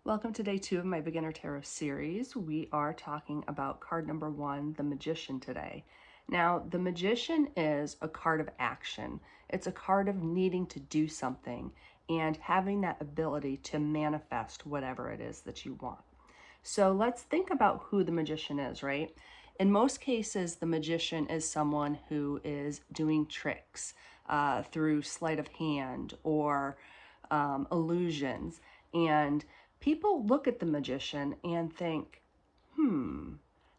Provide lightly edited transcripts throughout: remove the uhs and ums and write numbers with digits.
Welcome to day 2 of my Beginner Tarot series. We are talking about card number 1, the Magician, today. Now, the Magician is a card of action. It's a card of needing to do something and having that ability to manifest whatever it is that you want. So let's think about who the Magician is, right? In most cases, the Magician is someone who is doing tricks through sleight of hand or illusions. And people look at the Magician and think,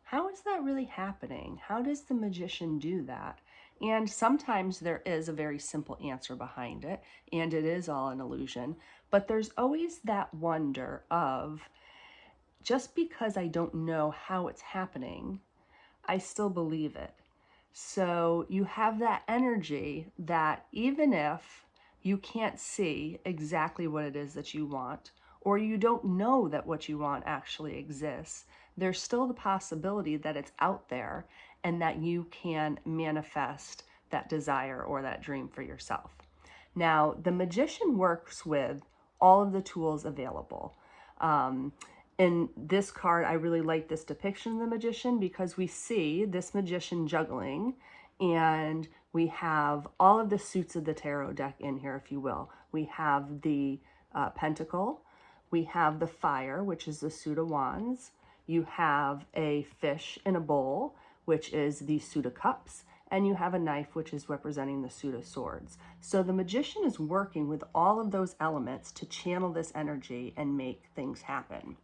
how is that really happening? How does the Magician do that? And sometimes there is a very simple answer behind it, and it is all an illusion. But there's always that wonder of, just because I don't know how it's happening, I still believe it. So you have that energy that even if you can't see exactly what it is that you want, or you don't know that what you want actually exists, there's still the possibility that it's out there and that you can manifest that desire or that dream for yourself. Now, the Magician works with all of the tools available. In this card, I really like this depiction of the Magician because we see this Magician juggling, and we have all of the suits of the tarot deck in here, if you will. We have the Pentacle, we have the Fire, which is the suit of Wands, you have a fish in a bowl, which is the suit of Cups, and you have a knife, which is representing the suit of Swords. So the Magician is working with all of those elements to channel this energy and make things happen.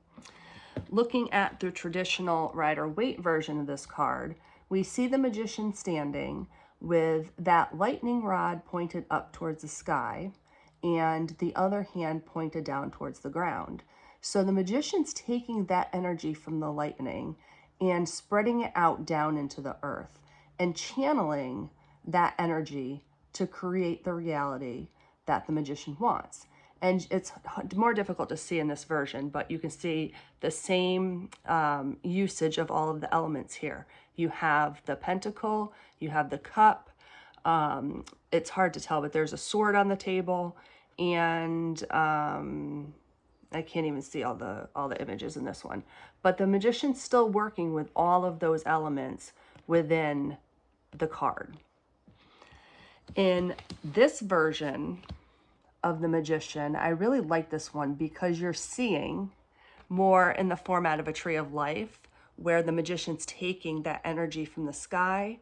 Looking at the traditional Rider-Waite version of this card, we see the Magician standing with that lightning rod pointed up towards the sky and the other hand pointed down towards the ground. So the Magician's taking that energy from the lightning and spreading it out down into the earth and channeling that energy to create the reality that the Magician wants. And it's more difficult to see in this version, but you can see the same usage of all of the elements here. You have the Pentacle, you have the Cup. It's hard to tell, but there's a sword on the table, and I can't even see all the images in this one. But the Magician's still working with all of those elements within the card. In this version of the Magician, I really like this one because you're seeing more in the format of a tree of life, where the Magician's taking that energy from the sky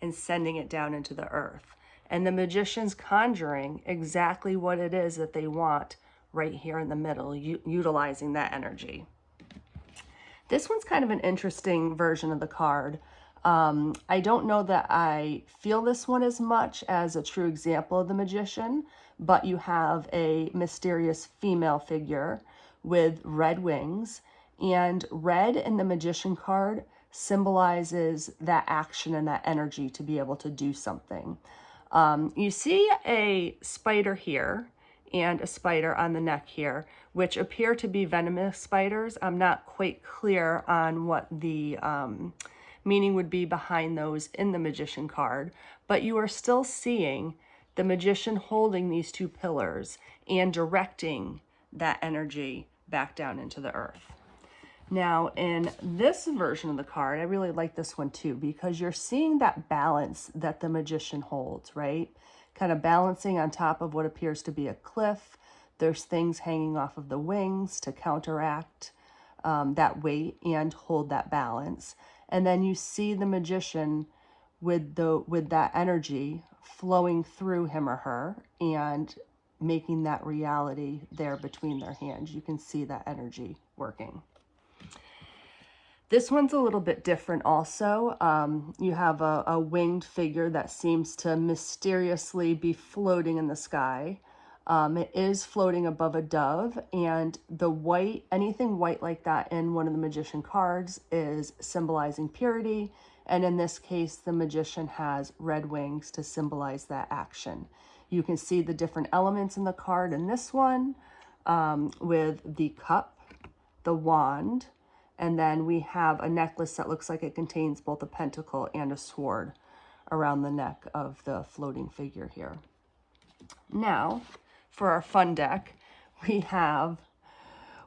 and sending it down into the earth. And the Magician's conjuring exactly what it is that they want right here in the middle, utilizing that energy. This one's kind of an interesting version of the card. I don't know that I feel this one as much as a true example of the Magician, but you have a mysterious female figure with red wings, and red in the Magician card symbolizes that action and that energy to be able to do something. You see a spider here and a spider on the neck here, which appear to be venomous spiders. I'm not quite clear on what the meaning would be behind those in the Magician card, but you are still seeing the Magician holding these two pillars and directing that energy back down into the earth. Now, in this version of the card, I really like this one too, because you're seeing that balance that the Magician holds, right? Kind of balancing on top of what appears to be a cliff. There's things hanging off of the wings to counteract that weight and hold that balance. And then you see the Magician with that energy flowing through him or her and making that reality there between their hands. You can see that energy working. This one's a little bit different also. You have a winged figure that seems to mysteriously be floating in the sky. It is floating above a dove, and the white, anything white like that in one of the Magician cards is symbolizing purity. And in this case, the Magician has red wings to symbolize that action. You can see the different elements in the card in this one with the cup, the wand, and then we have a necklace that looks like it contains both a pentacle and a sword around the neck of the floating figure here. Now, for our fun deck, we have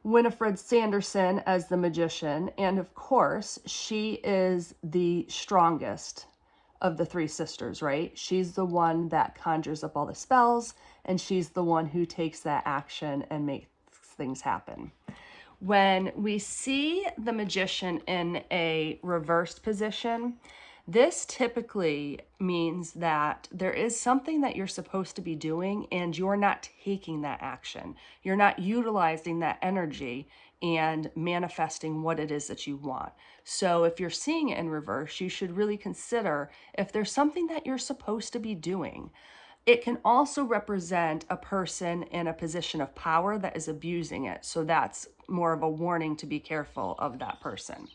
Winifred Sanderson as the magician, and of course, she is the strongest of the three sisters, right? She's the one that conjures up all the spells, and she's the one who takes that action and makes things happen. When we see the magician in a reversed position, this typically means that there is something that you're supposed to be doing and you're not taking that action. You're not utilizing that energy and manifesting what it is that you want. So if you're seeing it in reverse, you should really consider if there's something that you're supposed to be doing. It can also represent a person in a position of power that is abusing it. So that's more of a warning to be careful of that person.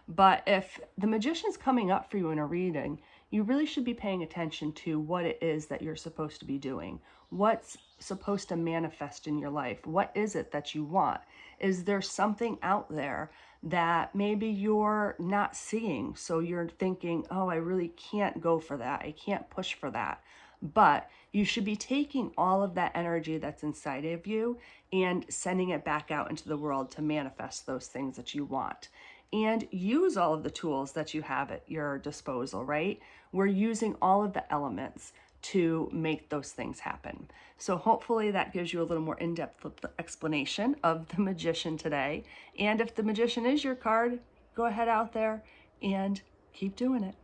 But if the magician's coming up for you in a reading, you really should be paying attention to what it is that you're supposed to be doing. What's supposed to manifest in your life? What is it that you want? Is there something out there that maybe you're not seeing? So you're thinking, oh, I really can't go for that. I can't push for that. But you should be taking all of that energy that's inside of you and sending it back out into the world to manifest those things that you want. And use all of the tools that you have at your disposal, right? We're using all of the elements to make those things happen. So hopefully that gives you a little more in-depth explanation of the magician today. And if the magician is your card, go ahead out there and keep doing it.